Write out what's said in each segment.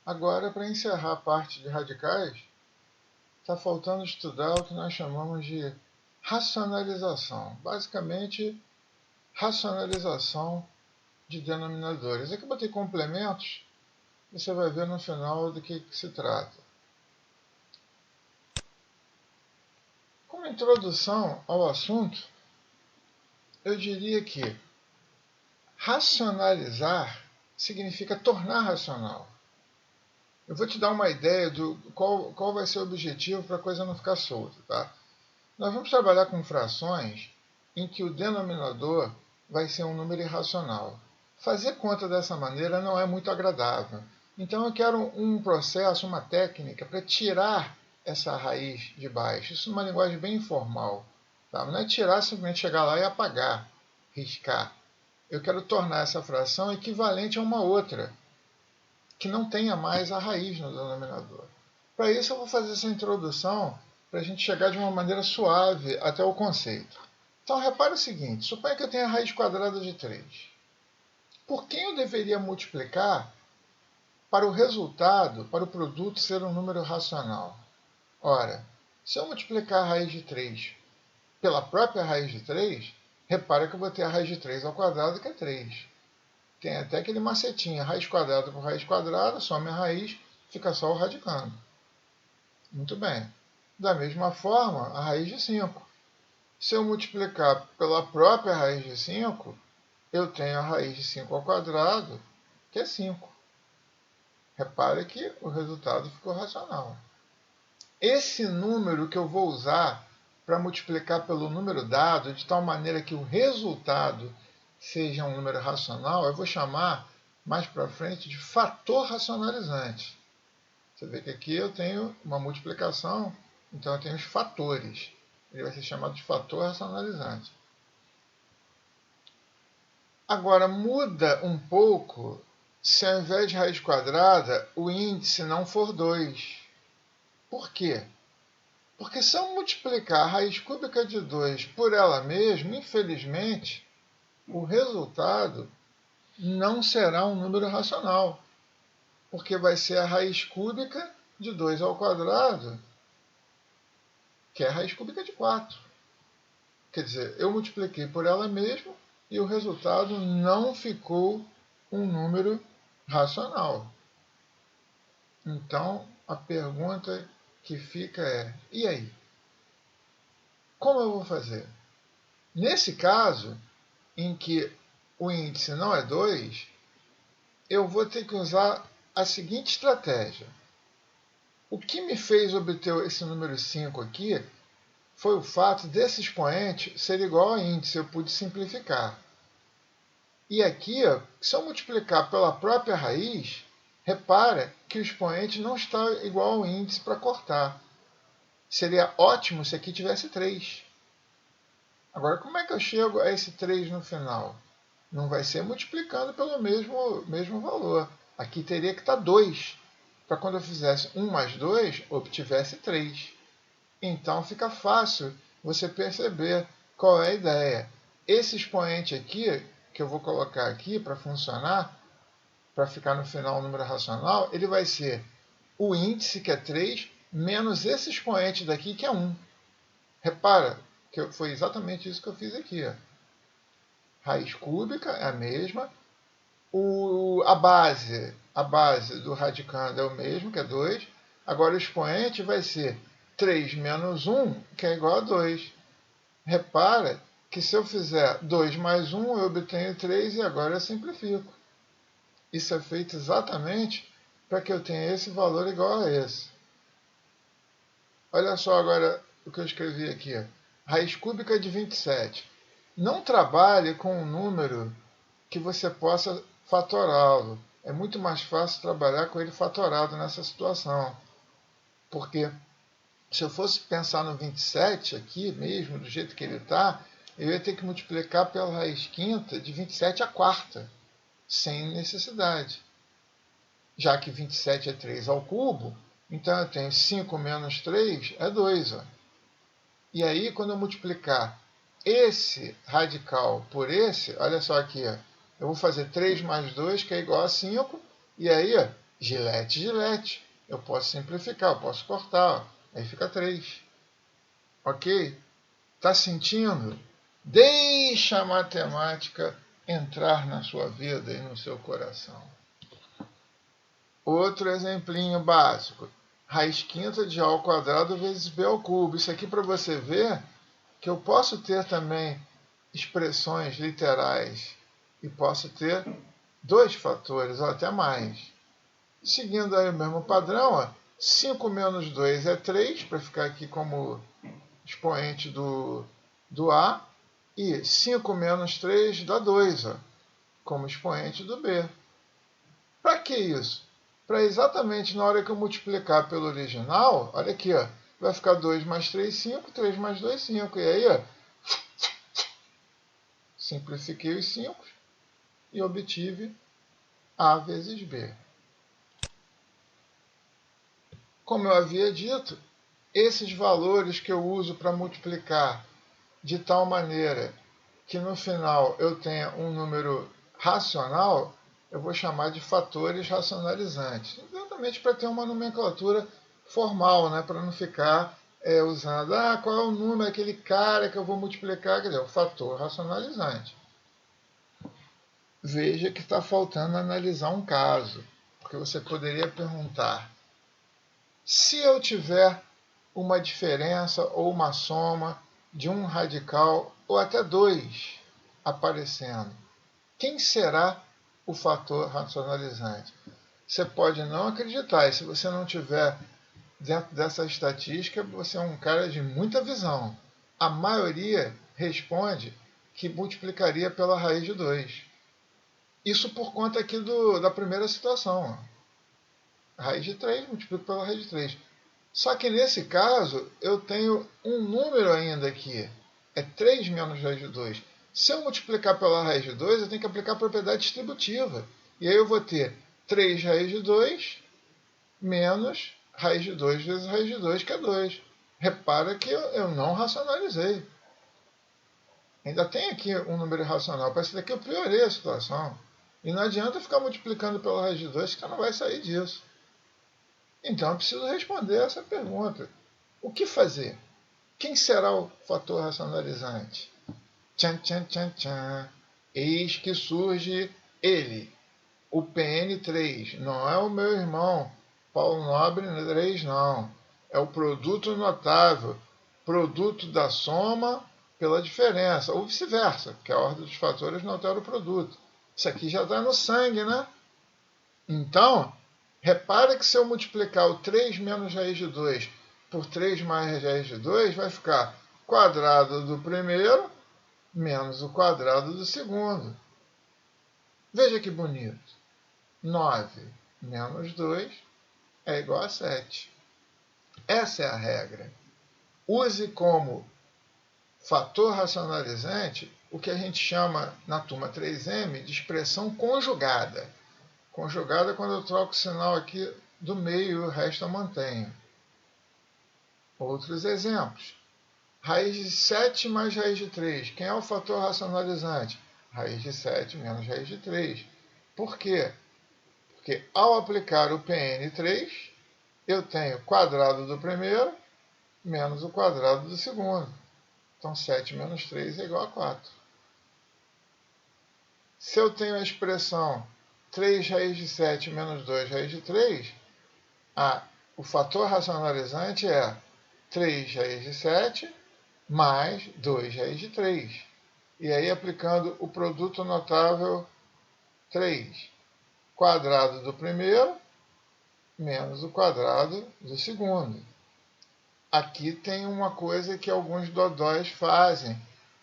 Agora, para encerrar a parte de radicais, está faltando estudar o que nós chamamos de racionalização. Basicamente, racionalização de denominadores. Aqui eu botei complementos, você vai ver no final do que se trata. Como introdução ao assunto, eu diria que racionalizar significa tornar racional. Eu vou te dar uma ideia do qual vai ser o objetivo para a coisa não ficar solta. Tá? Nós vamos trabalhar com frações em que o denominador vai ser um número irracional. Fazer conta dessa maneira não é muito agradável. Então eu quero um processo, uma técnica para tirar essa raiz de baixo. Isso numa linguagem bem informal. Tá? Não é tirar, simplesmente chegar lá e apagar, riscar. Eu quero tornar essa fração equivalente a uma outra, que não tenha mais a raiz no denominador. Para isso eu vou fazer essa introdução para a gente chegar de uma maneira suave até o conceito. Então repare o seguinte, suponha que eu tenha a raiz quadrada de 3. Por quem eu deveria multiplicar para o resultado, para o produto ser um número racional? Ora, se eu multiplicar a raiz de 3 pela própria raiz de 3, repara que eu vou ter a raiz de 3 ao quadrado, que é 3. Tem até aquele macetinho, raiz quadrada por raiz quadrada, some a raiz, fica só o radicando. Muito bem. Da mesma forma, a raiz de 5. Se eu multiplicar pela própria raiz de 5, eu tenho a raiz de 5 ao quadrado, que é 5. Repare que o resultado ficou racional. Esse número que eu vou usar para multiplicar pelo número dado, de tal maneira que o resultado seja um número racional, eu vou chamar mais para frente de fator racionalizante. Você vê que aqui eu tenho uma multiplicação, então eu tenho os fatores. Ele vai ser chamado de fator racionalizante. Agora, muda um pouco se ao invés de raiz quadrada, o índice não for 2. Por quê? Porque se eu multiplicar a raiz cúbica de 2 por ela mesma, infelizmente, o resultado não será um número racional, porque vai ser a raiz cúbica de 2 ao quadrado, que é a raiz cúbica de 4. Quer dizer, eu multipliquei por ela mesma e o resultado não ficou um número racional. Então, a pergunta que fica é, e aí? Como eu vou fazer? Nesse caso, em que o índice não é 2, eu vou ter que usar a seguinte estratégia. O que me fez obter esse número 5 aqui foi o fato desse expoente ser igual ao índice. Eu pude simplificar. E aqui, se eu multiplicar pela própria raiz, repara que o expoente não está igual ao índice para cortar. Seria ótimo se aqui tivesse 3. Agora, como é que eu chego a esse 3 no final? Não vai ser multiplicando pelo mesmo valor. Aqui teria que estar 2. Para quando eu fizesse 1 mais 2, obtivesse 3. Então fica fácil você perceber qual é a ideia. Esse expoente aqui, que eu vou colocar aqui para funcionar, para ficar no final um número racional, ele vai ser o índice, que é 3, menos esse expoente daqui, que é 1. Repara que foi exatamente isso que eu fiz aqui. Raiz cúbica é a mesma. A base do radicando é o mesmo, que é 2. Agora o expoente vai ser 3 menos 1, que é igual a 2. Repara que se eu fizer 2 mais 1, eu obtenho 3 e agora eu simplifico. Isso é feito exatamente para que eu tenha esse valor igual a esse. Olha só agora o que eu escrevi aqui. Raiz cúbica de 27. Não trabalhe com um número que você possa fatorá-lo. É muito mais fácil trabalhar com ele fatorado nessa situação. Porque se eu fosse pensar no 27 aqui mesmo, do jeito que ele está, eu ia ter que multiplicar pela raiz quinta de 27 à quarta, sem necessidade. Já que 27 é 3 ao cubo, então eu tenho 5 menos 3 é 2. Ó. E aí, quando eu multiplicar esse radical por esse, olha só aqui, ó, eu vou fazer 3 mais 2, que é igual a 5, e aí ó, Gilete, gilete. Eu posso simplificar, eu posso cortar. Ó. Aí fica 3. Ok? Está sentindo? Deixa a matemática entrar na sua vida e no seu coração. Outro exemplinho básico. Raiz quinta de A ao quadrado vezes B ao cubo. Isso aqui para você ver que eu posso ter também expressões literais e posso ter 2 fatores ou até mais. Seguindo aí o mesmo padrão, ó, 5 menos 2 é 3, para ficar aqui como expoente do A, e 5 menos 3 dá 2, ó, como expoente do B. Para que isso? Para exatamente na hora que eu multiplicar pelo original, olha aqui, ó, vai ficar 2 mais 3, 5, 3 mais 2, 5. E aí, ó, simplifiquei os 5 e obtive A vezes B. Como eu havia dito, esses valores que eu uso para multiplicar de tal maneira que no final eu tenha um número racional, eu vou chamar de fatores racionalizantes. Exatamente para ter uma nomenclatura formal, né? Para não ficar usando, qual é o número, aquele cara que eu vou multiplicar, quer dizer, o fator racionalizante. Veja que está faltando analisar um caso, porque você poderia perguntar, se eu tiver uma diferença ou uma soma de um radical ou até 2 aparecendo, quem será o fator racionalizante? Você pode não acreditar, e se você não tiver dentro dessa estatística, você é um cara de muita visão. A maioria responde que multiplicaria pela raiz de 2. Isso por conta aqui da primeira situação. A raiz de 3 multiplico pela raiz de 3. Só que nesse caso, eu tenho um número ainda aqui. É 3 menos raiz de 2. Se eu multiplicar pela raiz de 2, eu tenho que aplicar a propriedade distributiva. E aí eu vou ter 3 raiz de 2 menos raiz de 2 vezes raiz de 2, que é 2. Repara que eu não racionalizei. Ainda tem aqui um número irracional. Parece que daqui eu piorei a situação. E não adianta ficar multiplicando pela raiz de 2, que você não vai sair disso. Então eu preciso responder essa pergunta. O que fazer? Quem será o fator racionalizante? Tchan, tchan, tchan, tchan. Eis que surge ele, o PN3. Não é o meu irmão, Paulo Nobre 3, não. É o produto notável, produto da soma pela diferença, ou vice-versa, porque a ordem dos fatores não altera o produto. Isso aqui já está no sangue, né? Então, repare que se eu multiplicar o 3 menos raiz de 2 por 3 mais raiz de 2, vai ficar quadrado do primeiro menos o quadrado do segundo. Veja que bonito. 9 menos 2 é igual a 7. Essa é a regra. Use como fator racionalizante o que a gente chama na turma 3M de expressão conjugada. Conjugada quando eu troco o sinal aqui do meio e o resto eu mantenho. Outros exemplos. Raiz de 7 mais raiz de 3. Quem é o fator racionalizante? Raiz de 7 menos raiz de 3. Por quê? Porque ao aplicar o PN3, eu tenho quadrado do primeiro menos o quadrado do segundo. Então 7 menos 3 é igual a 4. Se eu tenho a expressão 3 raiz de 7 menos 2 raiz de 3, o fator racionalizante é 3 raiz de 7 mais 2 raiz de 3. E aí, aplicando o produto notável 3, quadrado do primeiro menos o quadrado do segundo. Aqui tem uma coisa que alguns dodóis fazem,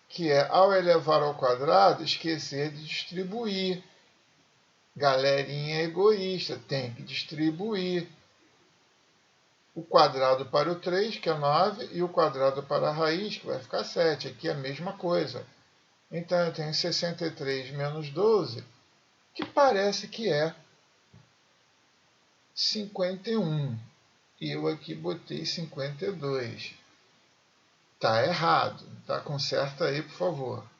que é, ao elevar ao quadrado, esquecer de distribuir. Galerinha egoísta, tem que distribuir. O quadrado para o 3, que é 9, e o quadrado para a raiz, que vai ficar 7. Aqui é a mesma coisa. Então, eu tenho 63 menos 12, que parece que é 51. E eu aqui botei 52. Tá errado. Tá? Conserta aí, por favor.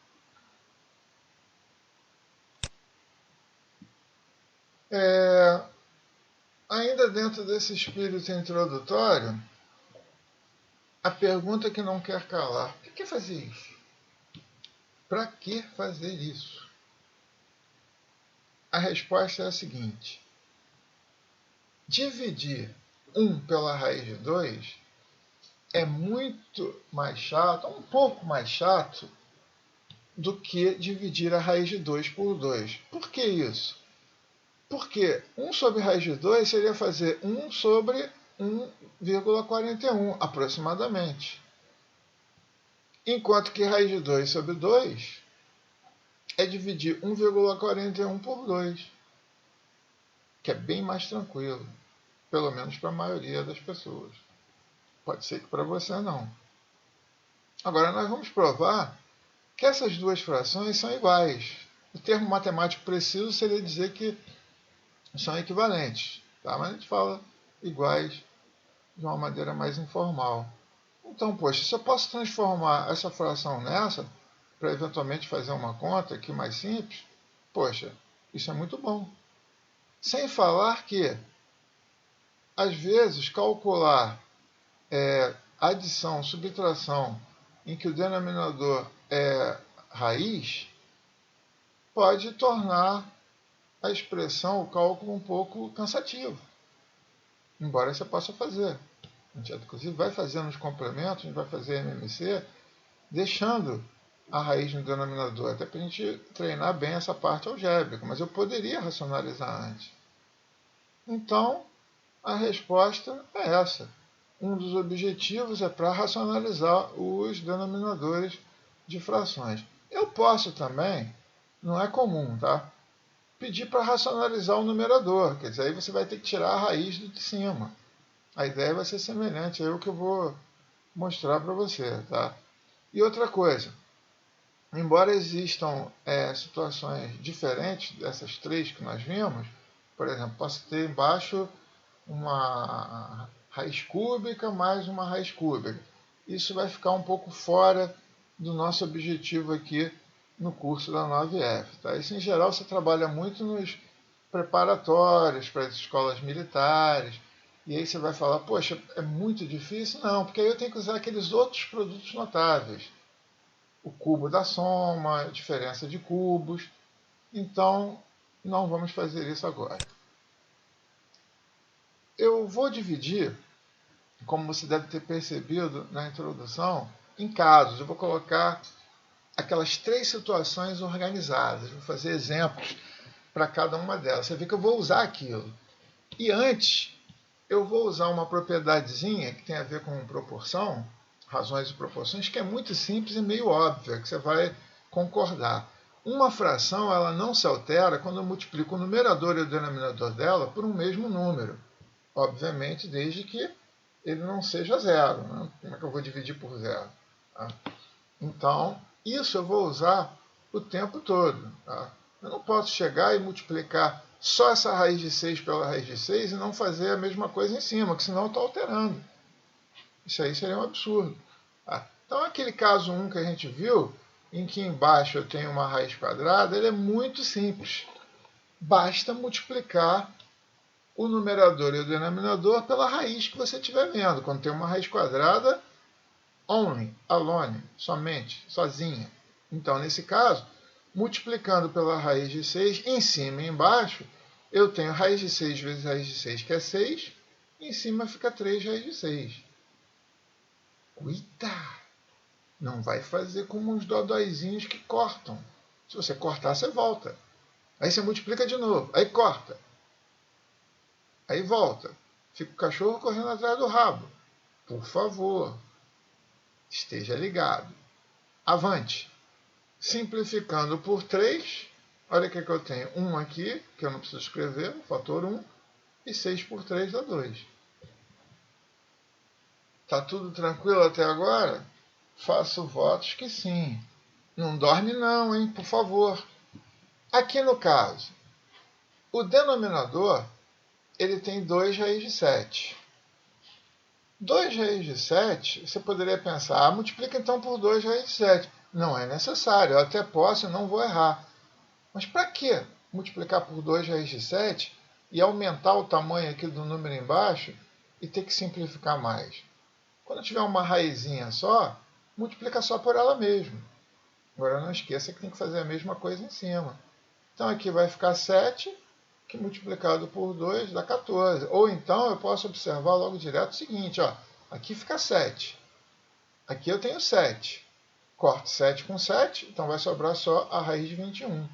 ainda dentro desse espírito introdutório, a pergunta que não quer calar: por que fazer isso? Para que fazer isso? A resposta é a seguinte: dividir 1 pela raiz de 2 é muito mais chato, um pouco mais chato, do que dividir a raiz de 2 por 2. Por que isso? Porque 1 sobre raiz de 2 seria fazer 1 sobre 1,41 aproximadamente. Enquanto que raiz de 2 sobre 2 é dividir 1,41 por 2, que é bem mais tranquilo, pelo menos para a maioria das pessoas. Pode ser que para você não. Agora nós vamos provar que essas duas frações são iguais. O termo matemático preciso seria dizer que são equivalentes, tá? Mas a gente fala iguais de uma maneira mais informal. Então, poxa, se eu posso transformar essa fração nessa, para eventualmente fazer uma conta aqui mais simples, poxa, isso é muito bom. Sem falar que, às vezes, calcular adição, subtração, em que o denominador é raiz, pode tornar a expressão, o cálculo, um pouco cansativo. Embora você possa fazer. A gente, inclusive, vai fazer nos complementos, a gente vai fazer MMC, deixando a raiz no denominador, até para a gente treinar bem essa parte algébrica, mas eu poderia racionalizar antes. Então, a resposta é essa. Um dos objetivos é para racionalizar os denominadores de frações. Eu posso também, não é comum, tá? Pedir para racionalizar o numerador, quer dizer, aí você vai ter que tirar a raiz de cima. A ideia vai ser semelhante, é o que eu vou mostrar para você, tá? E outra coisa, embora existam situações diferentes dessas três que nós vimos, por exemplo, posso ter embaixo uma raiz cúbica mais uma raiz cúbica. Isso vai ficar um pouco fora do nosso objetivo aqui no curso da 9F. Tá? Isso, em geral, você trabalha muito nos preparatórios para as escolas militares, e aí você vai falar, poxa, é muito difícil? Não, porque aí eu tenho que usar aqueles outros produtos notáveis. O cubo da soma, a diferença de cubos. Então, não vamos fazer isso agora. Eu vou dividir, como você deve ter percebido na introdução, em casos. Eu vou colocar aquelas três situações organizadas. Vou fazer exemplos para cada uma delas. Você vê que eu vou usar aquilo. E antes, eu vou usar uma propriedadezinha que tem a ver com proporção, razões e proporções, que é muito simples e meio óbvia, que você vai concordar. Uma fração ela não se altera quando eu multiplico o numerador e o denominador dela por um mesmo número. Obviamente, desde que ele não seja zero. Né? Como é que eu vou dividir por zero? Tá? Então, isso eu vou usar o tempo todo. Tá? Eu não posso chegar e multiplicar só essa raiz de 6 pela raiz de 6 e não fazer a mesma coisa em cima, que senão eu estou alterando. Isso aí seria um absurdo. Tá? Então, aquele caso 1 que a gente viu, em que embaixo eu tenho uma raiz quadrada, ele é muito simples. Basta multiplicar o numerador e o denominador pela raiz que você estiver vendo. Quando tem uma raiz quadrada, only, alone, somente, sozinha. Então, nesse caso, multiplicando pela raiz de 6, em cima e embaixo, eu tenho raiz de 6 vezes raiz de 6, que é 6, e em cima fica 3 raiz de 6. Cuida! Não vai fazer como uns dodóizinhos que cortam. Se você cortar, você volta. Aí você multiplica de novo, aí corta. Aí volta. Fica o cachorro correndo atrás do rabo. Por favor, esteja ligado. Avante. Simplificando por 3, olha o que eu tenho. 1 aqui, que eu não preciso escrever, o fator 1, e 6 por 3 dá 2. Tá tudo tranquilo até agora? Faço votos que sim. Não dorme não, hein? Por favor. Aqui no caso, o denominador ele tem 2 raiz de 7. 2 raiz de 7, você poderia pensar, multiplica então por 2 raiz de 7. Não é necessário, eu até posso e não vou errar. Mas para que multiplicar por 2 raiz de 7 e aumentar o tamanho aqui do número embaixo e ter que simplificar mais. Quando tiver uma raizinha só, multiplica só por ela mesma. Agora não esqueça que tem que fazer a mesma coisa em cima. Então aqui vai ficar 7, que multiplicado por 2 dá 14. Ou então eu posso observar logo direto o seguinte, ó, aqui fica 7. Aqui eu tenho 7. Corto 7 com 7, então vai sobrar só a raiz de 21.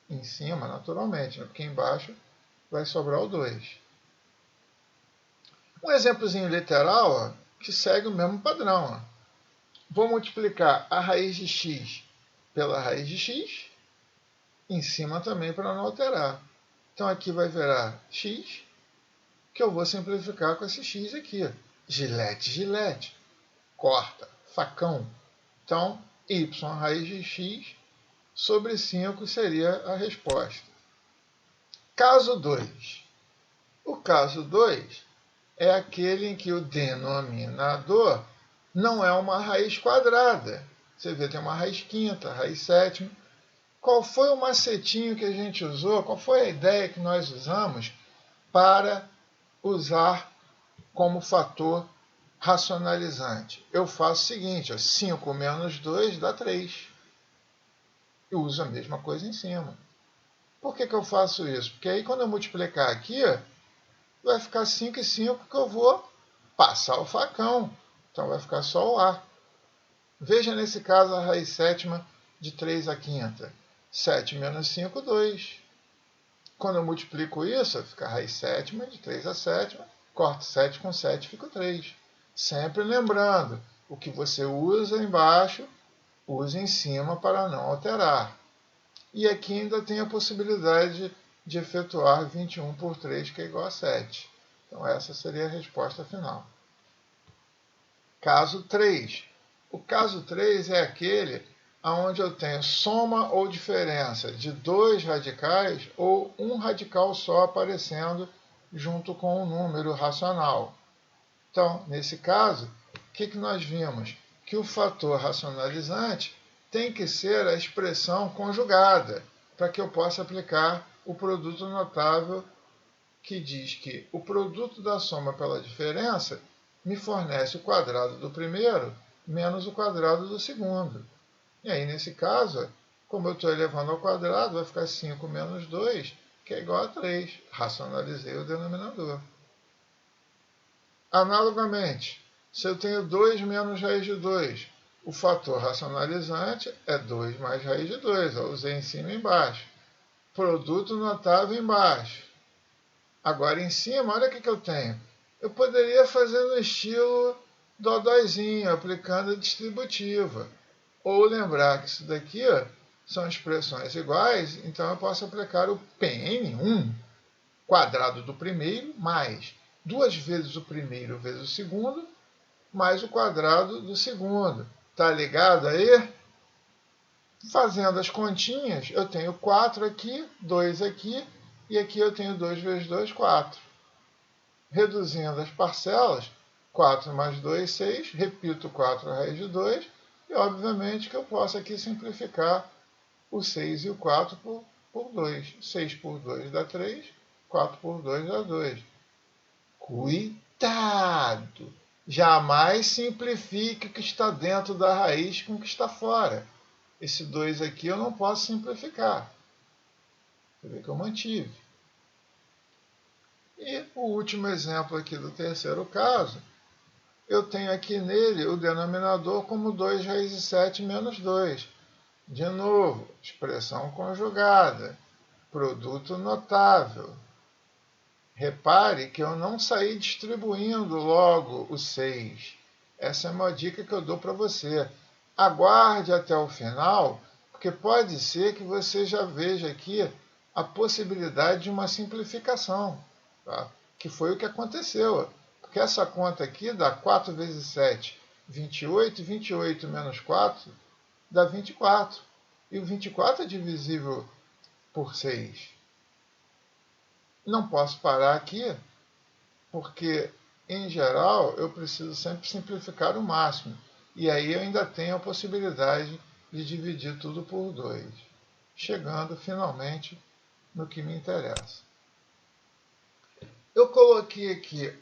Em cima, naturalmente, né? Porque embaixo vai sobrar o 2. Um exemplozinho literal, ó, que segue o mesmo padrão. Ó. Vou multiplicar a raiz de x pela raiz de x, em cima também para não alterar. Então aqui vai virar x, que eu vou simplificar com esse x aqui. Gilete, gilete. Corta, facão. Então, y raiz de x sobre 5 seria a resposta. Caso 2. O caso 2 é aquele em que o denominador não é uma raiz quadrada. Você vê, tem uma raiz quinta, raiz sétima. Qual foi o macetinho que a gente usou? Qual foi a ideia que nós usamos para usar como fator racionalizante? Eu faço o seguinte, ó, 5 menos 2 dá 3. Eu uso a mesma coisa em cima. Por que eu faço isso? Porque aí quando eu multiplicar aqui, vai ficar 5 e 5 que eu vou passar o facão. Então vai ficar só o A. Veja nesse caso a raiz sétima de 3 à quinta. 7 menos 5, 2. Quando eu multiplico isso, fica a raiz sétima de 3 à sétima. Corto 7 com 7, fica 3. Sempre lembrando, o que você usa embaixo, use em cima para não alterar. E aqui ainda tem a possibilidade de efetuar 21 por 3, que é igual a 7. Então essa seria a resposta final. Caso 3. O caso 3 é aquele onde eu tenho soma ou diferença de 2 radicais ou um radical só aparecendo junto com um número racional. Então, nesse caso, o que nós vimos? Que o fator racionalizante tem que ser a expressão conjugada, para que eu possa aplicar o produto notável, que diz que o produto da soma pela diferença me fornece o quadrado do primeiro menos o quadrado do segundo. E aí, nesse caso, como eu estou elevando ao quadrado, vai ficar 5 menos 2, que é igual a 3. Racionalizei o denominador. Analogamente, se eu tenho 2 menos raiz de 2, o fator racionalizante é 2 mais raiz de 2. Eu usei em cima e embaixo. Produto notável embaixo. Agora, em cima, olha o que eu tenho. Eu poderia fazer no estilo dodóizinho, aplicando a distributiva. Ou lembrar que isso daqui são expressões iguais, então eu posso aplicar o PN1, quadrado do primeiro, mais 2 vezes o primeiro vezes o segundo, mais o quadrado do segundo. Tá ligado aí? Fazendo as continhas, eu tenho 4 aqui, 2 aqui, e aqui eu tenho 2 vezes 2, 4. Reduzindo as parcelas, 4 mais 2, 6. Repito 4 raiz de 2. E, obviamente, que eu posso aqui simplificar o 6 e o 4 por 2. 6 por 2 dá 3. 4 por 2 dá 2. Cuidado! Jamais simplifique o que está dentro da raiz com o que está fora. Esse 2 aqui eu não posso simplificar. Você vê que eu mantive. E o último exemplo aqui do terceiro caso, eu tenho aqui nele o denominador como 2 raiz de 7 menos 2. De novo, expressão conjugada, produto notável. Repare que eu não saí distribuindo logo o 6. Essa é uma dica que eu dou para você. Aguarde até o final, porque pode ser que você já veja aqui a possibilidade de uma simplificação, tá? Que foi o que aconteceu. Porque essa conta aqui dá 4 vezes 7, 28, 28 menos 4 dá 24. E o 24 é divisível por 6. Não posso parar aqui, porque, em geral, eu preciso sempre simplificar o máximo. E aí eu ainda tenho a possibilidade de dividir tudo por 2, chegando finalmente no que me interessa. Eu coloquei aqui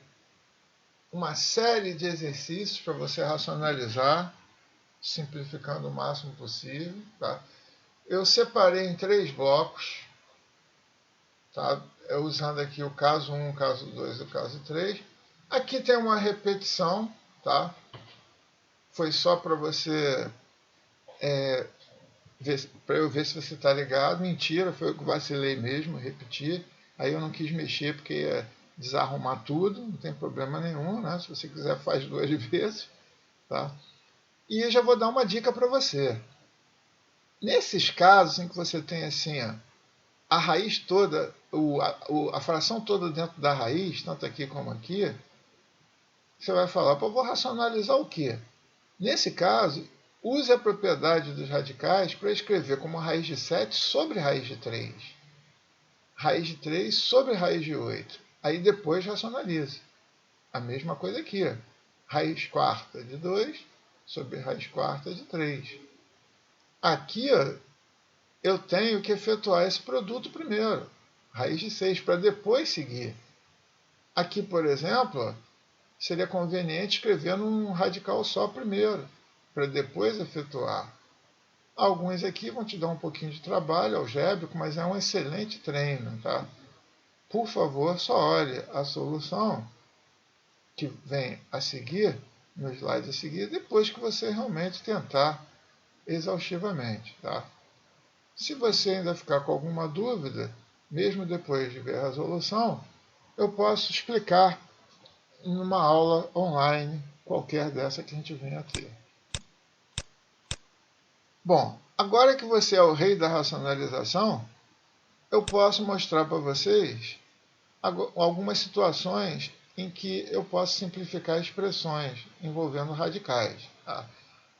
uma série de exercícios para você racionalizar, simplificando o máximo possível. Tá? Eu separei em 3 blocos, tá? Usando aqui o caso 1, o caso 2 e o caso 3. Aqui tem uma repetição, tá? Foi só para você para eu ver se você está ligado. Mentira, foi eu que vacilei mesmo, repetir. Aí eu não quis mexer porque ia desarrumar tudo, não tem problema nenhum, né? Se você quiser faz 2 vezes, tá? E eu já vou dar uma dica para você. Nesses casos em que você tem assim, ó, a raiz toda, a fração toda dentro da raiz, tanto aqui como aqui, você vai falar, pô, vou racionalizar o quê? Nesse caso, use a propriedade dos radicais para escrever como raiz de 7 sobre raiz de 3. Raiz de 3 sobre raiz de 8. Aí depois racionalize. A mesma coisa aqui. Raiz quarta de 2 sobre raiz quarta de 3. Aqui eu tenho que efetuar esse produto primeiro. Raiz de 6 para depois seguir. Aqui, por exemplo, seria conveniente escrever num radical só primeiro, para depois efetuar. Alguns aqui vão te dar um pouquinho de trabalho algébrico, mas é um excelente treino, tá? Por favor, só olhe a solução que vem a seguir, no slide a seguir, depois que você realmente tentar exaustivamente, tá? Se você ainda ficar com alguma dúvida, mesmo depois de ver a resolução, eu posso explicar em uma aula online, qualquer dessa que a gente venha a ter. Bom, agora que você é o rei da racionalização, eu posso mostrar para vocês algumas situações em que eu posso simplificar expressões envolvendo radicais. Tá?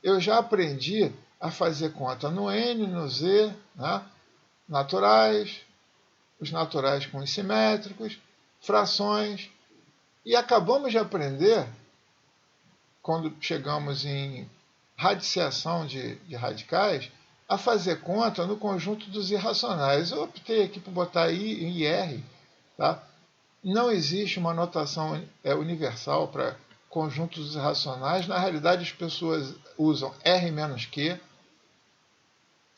Eu já aprendi a fazer conta no N, no Z, né? Naturais, os naturais com os simétricos, frações, e acabamos de aprender, quando chegamos em radiciação de radicais, a fazer conta no conjunto dos irracionais. Eu optei aqui por botar I e R. Tá? Não existe uma notação universal para conjuntos irracionais. Na realidade, as pessoas usam R menos Q.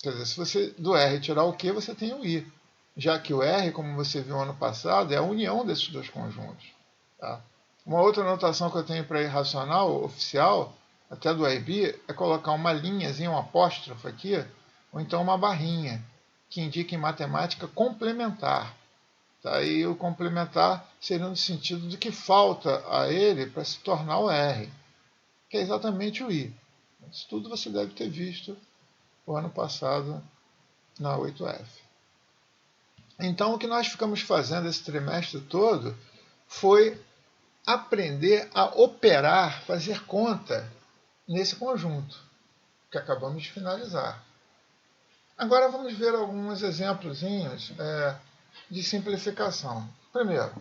Quer dizer, se você do R tirar o Q, você tem o I. Já que o R, como você viu ano passado, é a união desses dois conjuntos. Tá? Uma outra notação que eu tenho para irracional oficial, até do IB, é colocar uma linhazinha, um apóstrofo aqui, ou então uma barrinha, que indica em matemática complementar. Tá? E o complementar seria no sentido de que falta a ele para se tornar o R, que é exatamente o I. Isso tudo você deve ter visto o ano passado na 8F. Então, o que nós ficamos fazendo esse trimestre todo foi aprender a operar, fazer conta nesse conjunto que acabamos de finalizar. Agora vamos ver alguns exemplos de simplificação. Primeiro,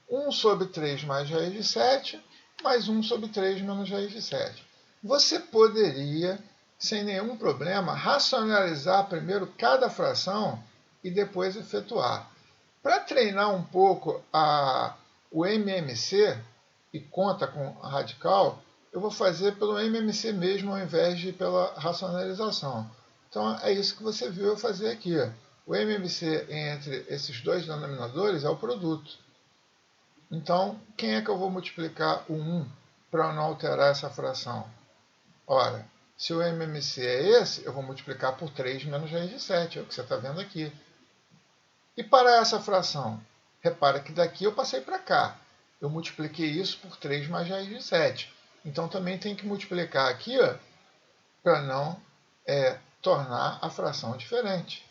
1 sobre 3 mais raiz de 7, mais 1 sobre 3 menos raiz de 7. Você poderia, sem nenhum problema, racionalizar primeiro cada fração e depois efetuar. Para treinar um pouco o MMC e conta com a radical, eu vou fazer pelo MMC mesmo ao invés de pela racionalização. Então é isso que você viu eu fazer aqui. O MMC entre esses dois denominadores é o produto. Então, quem é que eu vou multiplicar o 1 para não alterar essa fração? Ora, se o MMC é esse, eu vou multiplicar por 3 menos raiz de 7, é o que você está vendo aqui. E para essa fração? Repara que daqui eu passei para cá. Eu multipliquei isso por 3 mais raiz de 7. Então também tem que multiplicar aqui para não tornar a fração diferente.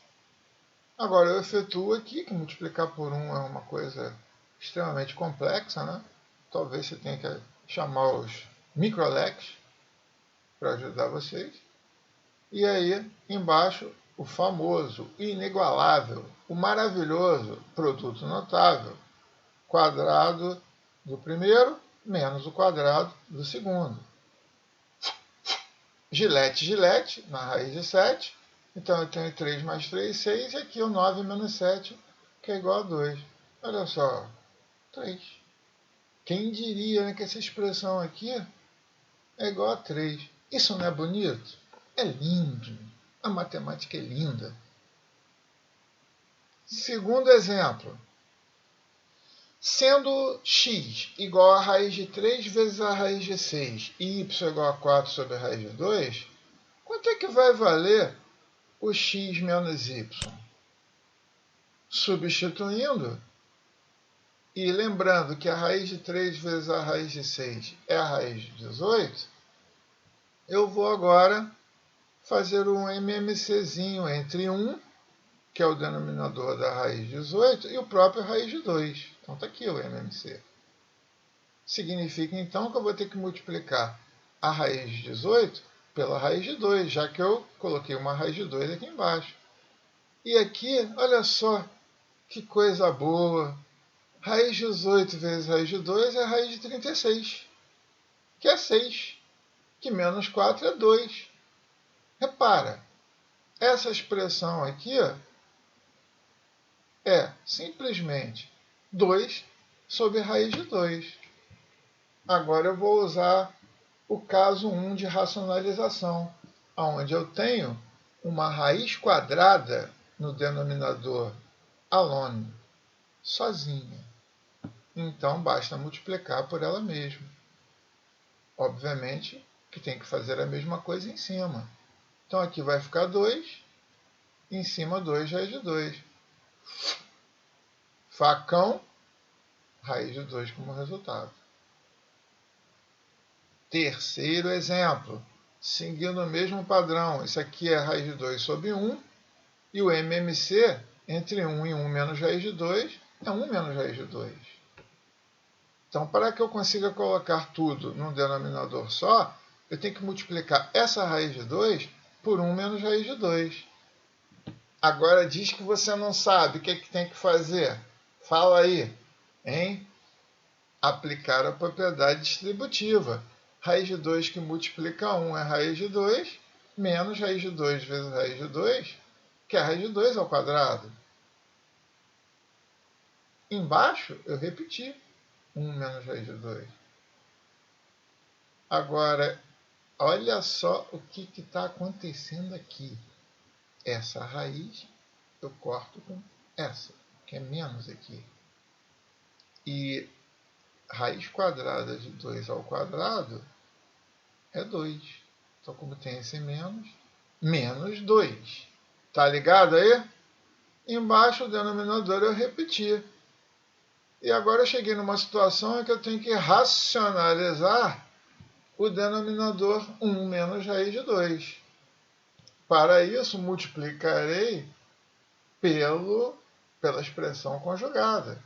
Agora eu efetuo aqui, que multiplicar por 1 é uma coisa extremamente complexa, né? Talvez você tenha que chamar os microlex para ajudar vocês. E aí, embaixo, o famoso, inigualável, o maravilhoso produto notável, quadrado do primeiro menos o quadrado do segundo. Gilete, gilete, na raiz de 7. Então eu tenho 3 mais 3, 6, e aqui o 9 menos 7, que é igual a 2. Olha só, 3. Quem diria, né, que essa expressão aqui é igual a 3? Isso não é bonito? É lindo. A matemática é linda. Segundo exemplo. Sendo x igual a raiz de 3 vezes a raiz de 6 e y igual a 4 sobre a raiz de 2, quanto é que vai valer o x menos y? Substituindo e lembrando que a raiz de 3 vezes a raiz de 6 é a raiz de 18, eu vou agora fazer um MMCzinho entre 1, que é o denominador da raiz de 18, e o próprio raiz de 2. Então está aqui o MMC. Significa então que eu vou ter que multiplicar a raiz de 18 pela raiz de 2, já que eu coloquei uma raiz de 2 aqui embaixo. E aqui, olha só, que coisa boa. Raiz de 18 vezes raiz de 2 é a raiz de 36, que é 6, que menos 4 é 2. Repara, essa expressão aqui é simplesmente 2 sobre raiz de 2. Agora eu vou usar o caso 1 de racionalização, onde eu tenho uma raiz quadrada no denominador alone, sozinha. Então basta multiplicar por ela mesma. Obviamente que tem que fazer a mesma coisa em cima. Então aqui vai ficar 2, em cima 2 raiz de 2. Facão, raiz de 2 como resultado. Terceiro exemplo, seguindo o mesmo padrão. Isso aqui é raiz de 2 sobre 1, e o MMC entre 1 e 1 menos raiz de 2 é 1 menos raiz de 2. Então, para que eu consiga colocar tudo num denominador só, eu tenho que multiplicar essa raiz de 2 por 1 menos raiz de 2. Agora diz que você não sabe o que tem que fazer. Fala aí, hein? Aplicar a propriedade distributiva. Raiz de 2 que multiplica 1 é raiz de 2, menos raiz de 2 vezes raiz de 2, que é raiz de 2 ao quadrado. Embaixo, eu repeti 1 menos raiz de 2. Agora, olha só o que está acontecendo aqui. Essa raiz eu corto com essa, que é menos aqui. E raiz quadrada de 2 ao quadrado é 2. Então, como tem esse menos, menos 2. Tá ligado aí? Embaixo o denominador eu repeti. E agora eu cheguei numa situação em que eu tenho que racionalizar o denominador 1 menos raiz de 2. Para isso, multiplicarei pela expressão conjugada,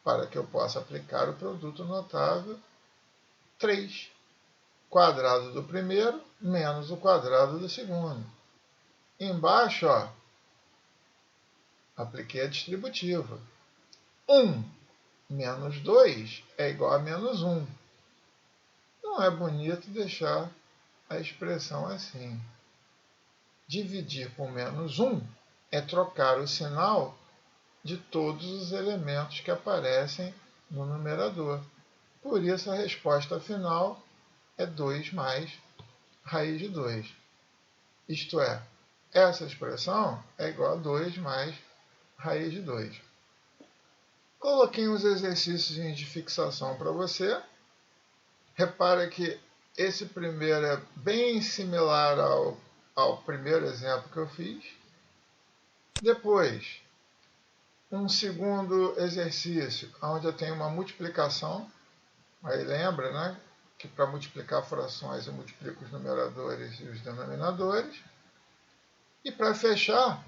para que eu possa aplicar o produto notável 3. Quadrado do primeiro menos o quadrado do segundo. Embaixo, ó, apliquei a distributiva. 1 menos 2 é igual a menos 1. Não é bonito deixar a expressão assim. Dividir por menos 1 é trocar o sinal de todos os elementos que aparecem no numerador. Por isso, a resposta final é 2 mais raiz de 2. Isto é, essa expressão é igual a 2 mais raiz de 2. Coloquei uns exercícios de fixação para você. Repara que esse primeiro é bem similar ao primeiro exemplo que eu fiz. Depois, um segundo exercício, onde eu tenho uma multiplicação. Aí lembra, né, que para multiplicar frações eu multiplico os numeradores e os denominadores. E para fechar,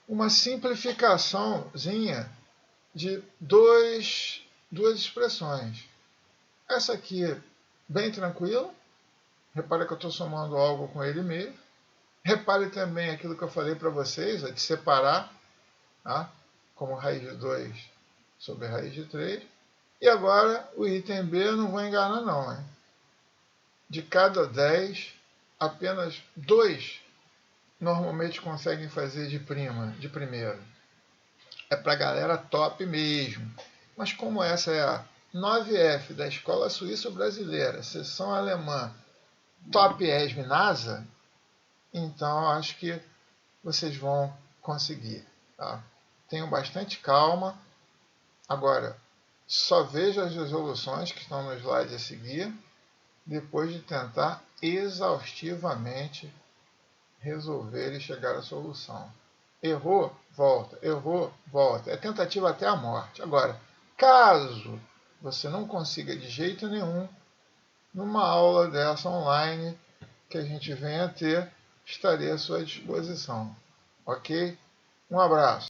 uma simplificaçãozinha de duas expressões. Essa aqui, bem tranquila. Repare que eu estou somando algo com ele mesmo. Repare também aquilo que eu falei para vocês, de separar, tá? Como raiz de 2 sobre raiz de 3. E agora, o item B, eu não vou enganar não. Hein? De cada 10, apenas 2 normalmente conseguem fazer de prima, de primeiro. É para a galera top mesmo. Mas como essa é a 9F da Escola Suíço-Brasileira, seção alemã, Top ESM NASA, então acho que vocês vão conseguir. Tá? Tenham bastante calma. Agora, só veja as resoluções que estão no slide a seguir, depois de tentar exaustivamente resolver e chegar à solução. Errou, volta. Errou, volta. É tentativa até a morte. Agora, caso você não consiga de jeito nenhum, numa aula dessa online que a gente venha a ter, estarei à sua disposição. Ok? Um abraço.